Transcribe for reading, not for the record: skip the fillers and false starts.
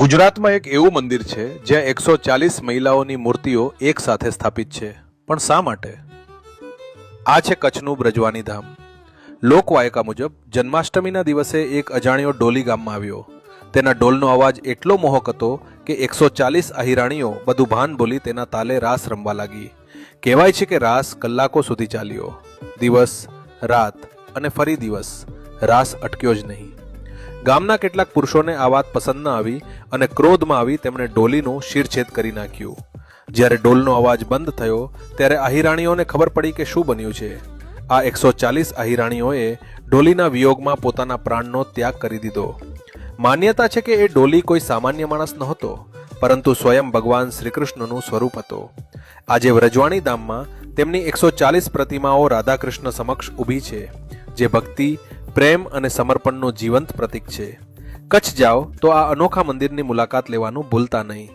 ગુજરાતમાં એક એવું મંદિર છે જ્યાં 140 મહિલાઓની મૂર્તિઓ એક સાથે સ્થાપિત છે, પણ શા માટે? આ છે કચ્છનું બ્રજવાની ધામ. લોકવાયકા મુજબ જન્માષ્ટમીના દિવસે એક અજાણ્યો ડોલી ગામમાં આવ્યો. તેના ડોલનો અવાજ એટલો મોહક હતો કે 140 આહિરાણીઓ બધું ભાન ભૂલી તેના તાલે રાસ રમવા લાગી. કહેવાય છે કે રાસ કલાકો સુધી ચાલ્યો. દિવસ, રાત અને ફરી દિવસ. રાસ અટક્યો જ નહીં. ગામના કેટલાક પુરુષોને આ વાત પસંદ ન આવી અને ક્રોધમાં આવી તેમણે ડોલીનું શિરછેદ કરી નાખ્યું. જ્યારે ડોલનો અવાજ બંધ થયો ત્યારે આહિરાણીઓને ખબર પડી કે શું બન્યું છે. આ 140 આહિરાણીઓએ ડોલીના વિયોગમાં પોતાના પ્રાણનો ત્યાગ કરી દીધો. માન્યતા છે કે એ ડોલી કોઈ સામાન્ય માણસ નહોતો, પરંતુ સ્વયં ભગવાન શ્રીકૃષ્ણનું સ્વરૂપ હતો. આજે વ્રજવાણી ધામમાં તેમની 140 પ્રતિમાઓ રાધાકૃષ્ણ સમક્ષ ઊભી છે, જે ભક્તિ, પ્રેમ અને સમર્પણનું જીવંત પ્રતીક છે. કચ્છ જાઓ તો આ અનોખા મંદિરની મુલાકાત લેવાનું ભૂલતા નહીં.